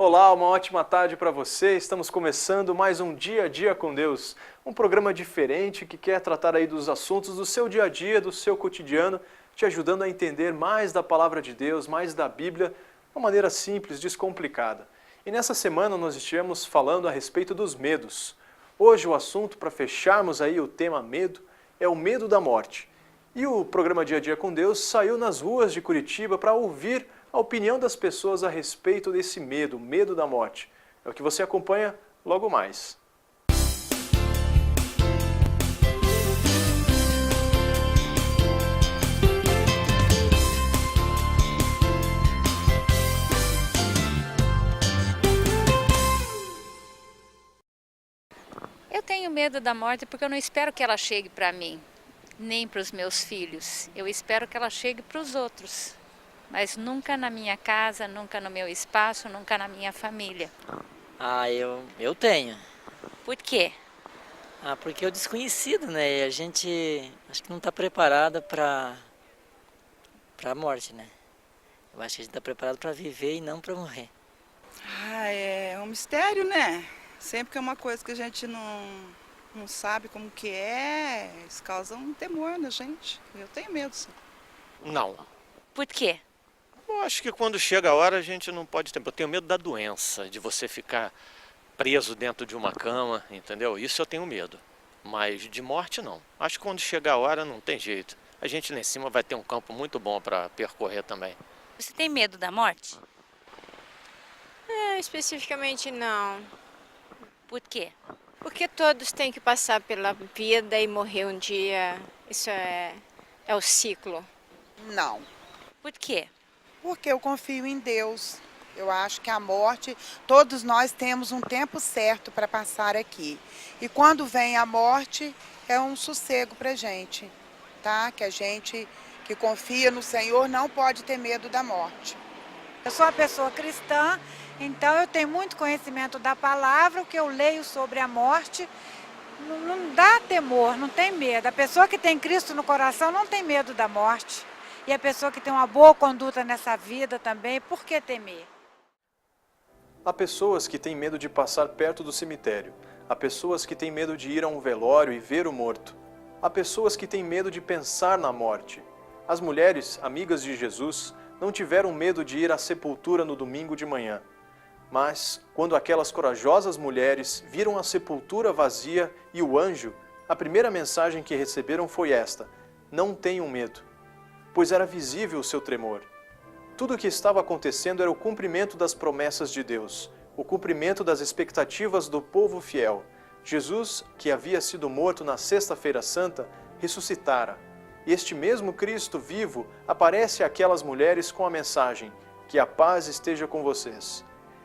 Olá, uma ótima tarde para você. Estamos começando mais um Dia a Dia com Deus, um programa diferente que quer tratar aí dos assuntos do seu dia a dia, do seu cotidiano, te ajudando a entender mais da palavra de Deus, mais da Bíblia, de uma maneira simples, descomplicada. E nessa semana nós estivemos falando a respeito dos medos. Hoje o assunto, para fecharmos aí o tema medo, é o medo da morte. E o programa Dia a Dia com Deus saiu nas ruas de Curitiba para ouvir a opinião das pessoas a respeito desse medo, o medo da morte. É o que você acompanha logo mais. Eu tenho medo da morte porque eu não espero que ela chegue para mim, nem para os meus filhos. Eu espero que ela chegue para os outros, mas nunca na minha casa, nunca no meu espaço, nunca na minha família. Eu tenho. Por quê? Porque é o desconhecido, né? E a gente acho que não está preparado para a morte, né? Eu acho que a gente está preparado para viver e não para morrer. É um mistério, né? Sempre que é uma coisa que a gente não sabe como que é, isso causa um temor na gente. Eu tenho medo, sim. Não. Por quê? Eu acho que quando chega a hora a gente não pode ter. Eu tenho medo da doença, de você ficar preso dentro de uma cama, entendeu? Isso eu tenho medo. Mas de morte não. Acho que quando chegar a hora não tem jeito. A gente lá em cima vai ter um campo muito bom para percorrer também. Você tem medo da morte? Especificamente não, Por quê? porque todos têm que passar pela vida e morrer um dia. Isso é o ciclo. Não, Por quê? porque eu confio em Deus. Eu acho que a morte, todos nós temos um tempo certo para passar aqui. E quando vem a morte, é um sossego para a gente, tá? Que a gente que confia no Senhor não pode ter medo da morte. Eu sou uma pessoa cristã, então eu tenho muito conhecimento da palavra, o que eu leio sobre a morte não dá temor, não tem medo. A pessoa que tem Cristo no coração não tem medo da morte. E a pessoa que tem uma boa conduta nessa vida também, por que temer? Há pessoas que têm medo de passar perto do cemitério. Há pessoas que têm medo de ir a um velório e ver o morto. Há pessoas que têm medo de pensar na morte. As mulheres, amigas de Jesus, não tiveram medo de ir à sepultura no domingo de manhã. Mas, quando aquelas corajosas mulheres viram a sepultura vazia e o anjo, a primeira mensagem que receberam foi esta: não tenham medo, pois era visível o seu tremor. Tudo o que estava acontecendo era o cumprimento das promessas de Deus, o cumprimento das expectativas do povo fiel. Jesus, que havia sido morto na Sexta-feira Santa, ressuscitara. E este mesmo Cristo vivo aparece àquelas mulheres com a mensagem: que a paz esteja com vocês.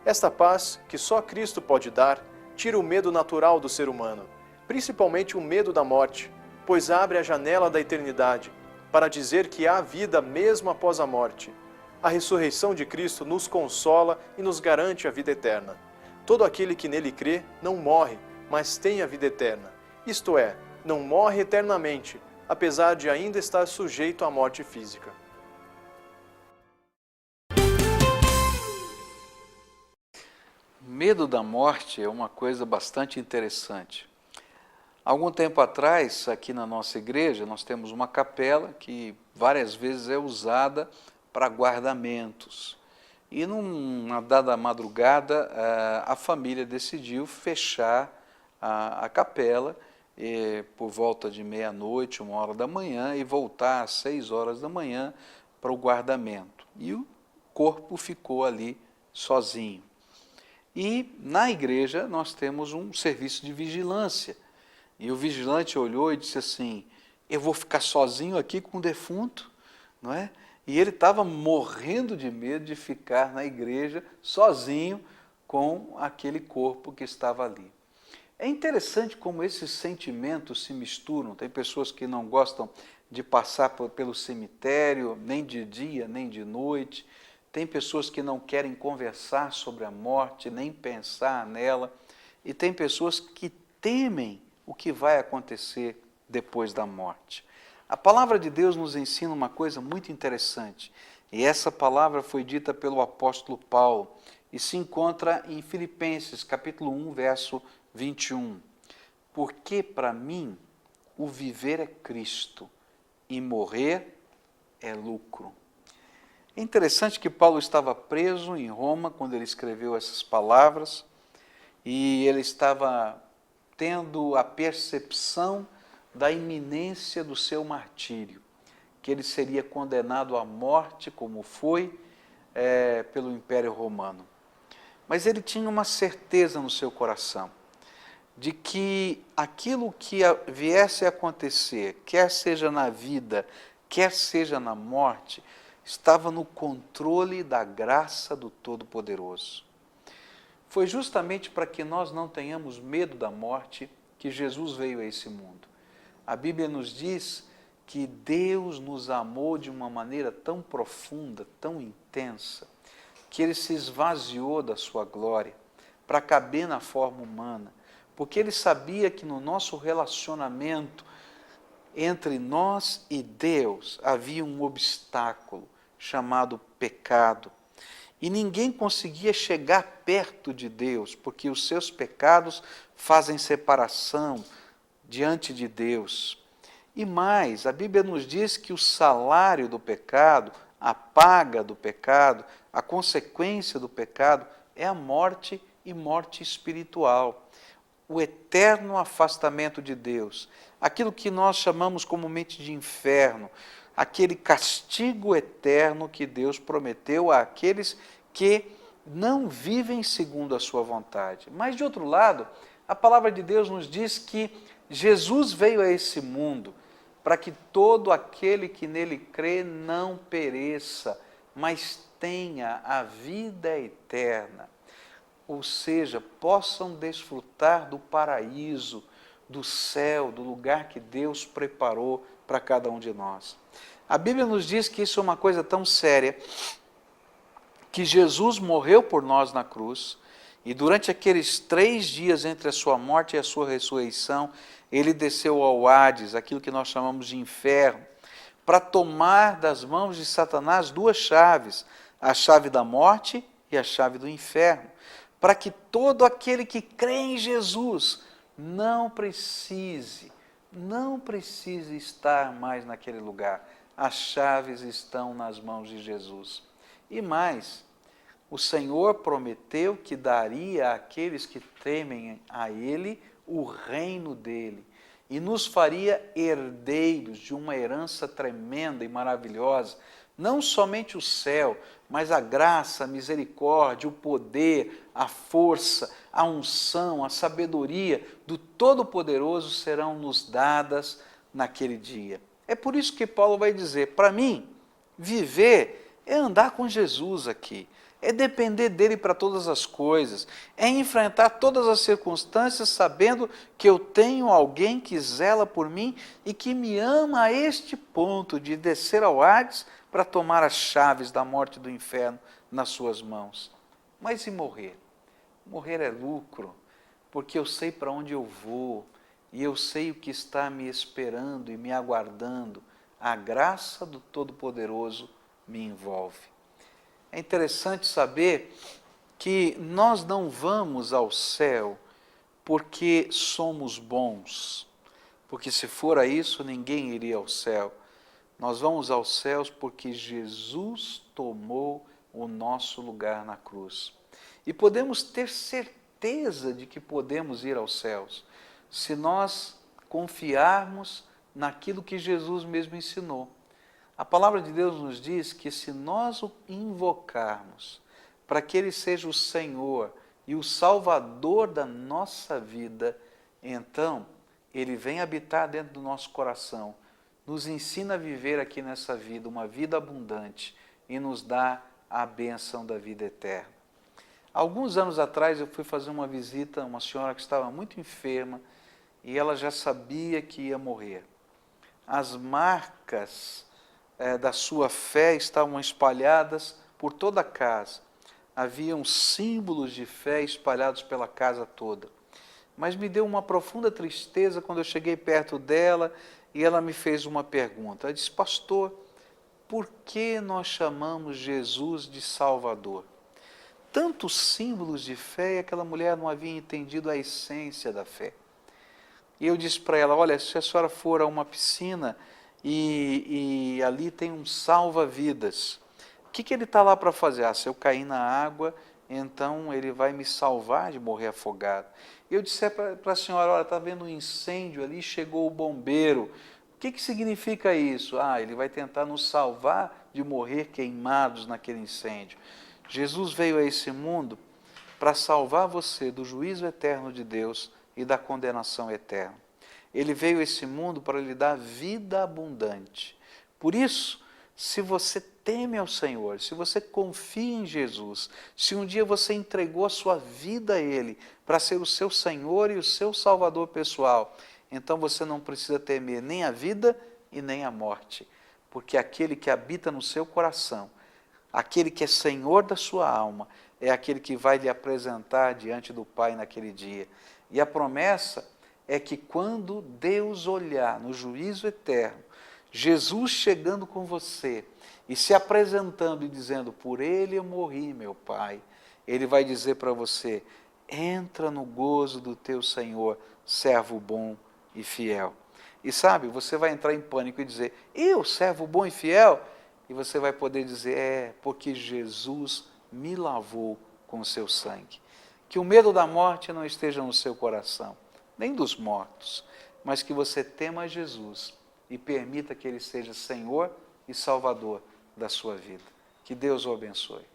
Esta paz, que só Cristo pode dar, tira o medo natural do ser humano, principalmente o medo da morte, pois abre a janela da eternidade, para dizer que há vida mesmo após a morte. A ressurreição de Cristo nos consola e nos garante a vida eterna. Todo aquele que nele crê não morre, mas tem a vida eterna. Isto é, não morre eternamente, apesar de ainda estar sujeito à morte física. Medo da morte é uma coisa bastante interessante. Algum tempo atrás, aqui na nossa igreja, nós temos uma capela que várias vezes é usada para guardamentos. E numa dada madrugada, a família decidiu fechar a capela por volta de meia-noite, 1h da manhã, e voltar às 6h da manhã para o guardamento. E o corpo ficou ali sozinho. E na igreja nós temos um serviço de vigilância. E o vigilante olhou e disse assim: eu vou ficar sozinho aqui com o defunto, não é? E ele estava morrendo de medo de ficar na igreja sozinho com aquele corpo que estava ali. É interessante como esses sentimentos se misturam. Tem pessoas que não gostam de passar pelo cemitério, nem de dia, nem de noite. Tem pessoas que não querem conversar sobre a morte, nem pensar nela. E tem pessoas que temem o que vai acontecer depois da morte. A palavra de Deus nos ensina uma coisa muito interessante. E essa palavra foi dita pelo apóstolo Paulo. e se encontra em Filipenses, capítulo 1, verso 21. Porque para mim o viver é Cristo e morrer é lucro. É interessante que Paulo estava preso em Roma quando ele escreveu essas palavras e ele estava tendo a percepção da iminência do seu martírio, que ele seria condenado à morte, como foi pelo Império Romano. Mas ele tinha uma certeza no seu coração de que aquilo que viesse a acontecer, quer seja na vida, quer seja na morte, estava no controle da graça do Todo-Poderoso. Foi justamente para que nós não tenhamos medo da morte que Jesus veio a esse mundo. A Bíblia nos diz que Deus nos amou de uma maneira tão profunda, tão intensa, que Ele se esvaziou da sua glória para caber na forma humana, porque Ele sabia que no nosso relacionamento entre nós e Deus havia um obstáculo chamado pecado. E ninguém conseguia chegar perto de Deus, porque os seus pecados fazem separação diante de Deus. E mais, a Bíblia nos diz que o salário do pecado, a paga do pecado, a consequência do pecado é a morte e morte espiritual. O eterno afastamento de Deus, aquilo que nós chamamos comumente de inferno, aquele castigo eterno que Deus prometeu àqueles que não vivem segundo a sua vontade. Mas, de outro lado, a palavra de Deus nos diz que Jesus veio a esse mundo para que todo aquele que nele crê não pereça, mas tenha a vida eterna. Ou seja, possam desfrutar do paraíso, do céu, do lugar que Deus preparou para cada um de nós. A Bíblia nos diz que isso é uma coisa tão séria, que Jesus morreu por nós na cruz, e durante aqueles 3 dias entre a sua morte e a sua ressurreição, ele desceu ao Hades, aquilo que nós chamamos de inferno, para tomar das mãos de Satanás 2 chaves, a chave da morte e a chave do inferno, para que todo aquele que crê em Jesus não precise estar mais naquele lugar. As chaves estão nas mãos de Jesus. E mais, o Senhor prometeu que daria àqueles que temem a Ele o reino dele e nos faria herdeiros de uma herança tremenda e maravilhosa, não somente o céu, mas a graça, a misericórdia, o poder, a força, a unção, a sabedoria do Todo-Poderoso serão nos dadas naquele dia. É por isso que Paulo vai dizer, para mim, viver é andar com Jesus aqui, é depender dele para todas as coisas, é enfrentar todas as circunstâncias sabendo que eu tenho alguém que zela por mim e que me ama a este ponto de descer ao Hades para tomar as chaves da morte e do inferno nas suas mãos. Mas e morrer? Morrer é lucro, porque eu sei para onde eu vou e eu sei o que está me esperando e me aguardando. A graça do Todo-Poderoso me envolve. É interessante saber que nós não vamos ao céu porque somos bons, porque se for a isso, ninguém iria ao céu. Nós vamos aos céus porque Jesus tomou o nosso lugar na cruz. E podemos ter certeza de que podemos ir aos céus, se nós confiarmos naquilo que Jesus mesmo ensinou. A palavra de Deus nos diz que se nós o invocarmos para que Ele seja o Senhor e o Salvador da nossa vida, então Ele vem habitar dentro do nosso coração, nos ensina a viver aqui nessa vida, uma vida abundante, e nos dá a bênção da vida eterna. Alguns anos atrás eu fui fazer uma visita a uma senhora que estava muito enferma e ela já sabia que ia morrer. As marcas da sua fé estavam espalhadas por toda a casa. Haviam símbolos de fé espalhados pela casa toda. Mas me deu uma profunda tristeza quando eu cheguei perto dela e ela me fez uma pergunta. Ela disse, pastor, por que nós chamamos Jesus de Salvador? tantos símbolos de fé e aquela mulher não havia entendido a essência da fé. E eu disse para ela, olha, se a senhora for a uma piscina e ali tem um salva-vidas, o que ele está lá para fazer? Ah, se eu cair na água, então ele vai me salvar de morrer afogado. Eu disse para a senhora, olha, está vendo um incêndio ali, chegou o bombeiro. O que significa isso? Ah, ele vai tentar nos salvar de morrer queimados naquele incêndio. Jesus veio a esse mundo para salvar você do juízo eterno de Deus e da condenação eterna. Ele veio a esse mundo para lhe dar vida abundante. Por isso, se você teme ao Senhor, se você confia em Jesus, se um dia você entregou a sua vida a Ele para ser o seu Senhor e o seu Salvador pessoal, então você não precisa temer nem a vida e nem a morte, porque aquele que habita no seu coração, aquele que é Senhor da sua alma, é aquele que vai lhe apresentar diante do Pai naquele dia. E a promessa é que quando Deus olhar no juízo eterno, Jesus chegando com você e se apresentando e dizendo, por ele eu morri, meu Pai, ele vai dizer para você, entra no gozo do teu Senhor, servo bom e fiel. E sabe, você vai entrar em pânico e dizer, eu, servo bom e fiel? E você vai poder dizer, porque Jesus me lavou com o seu sangue. Que o medo da morte não esteja no seu coração, nem dos mortos, mas que você tema Jesus e permita que Ele seja Senhor e Salvador da sua vida. Que Deus o abençoe.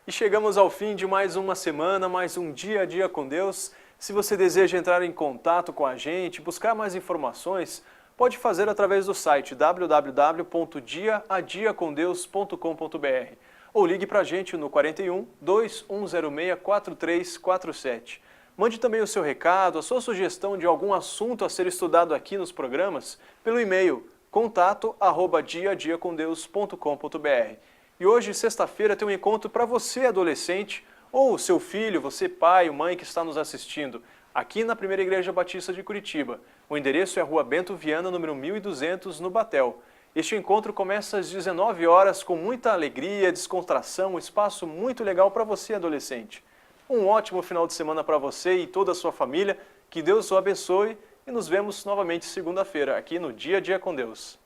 E chegamos ao fim de mais uma semana, mais um Dia a Dia com Deus. Se você deseja entrar em contato com a gente, buscar mais informações, pode fazer através do site www.diaadiacomdeus.com.br ou ligue para a gente no 41 2106 4347. Mande também o seu recado, a sua sugestão de algum assunto a ser estudado aqui nos programas pelo e-mail contato@diaadiacomdeus.com.br. E hoje, sexta-feira, tem um encontro para você, adolescente, ou seu filho, você pai ou mãe que está nos assistindo, aqui na Primeira Igreja Batista de Curitiba. O endereço é a Rua Bento Viana, número 1200, no Batel. Este encontro começa às 19 horas com muita alegria, descontração, um espaço muito legal para você, adolescente. Um ótimo final de semana para você e toda a sua família. Que Deus o abençoe e nos vemos novamente segunda-feira aqui no Dia a Dia com Deus.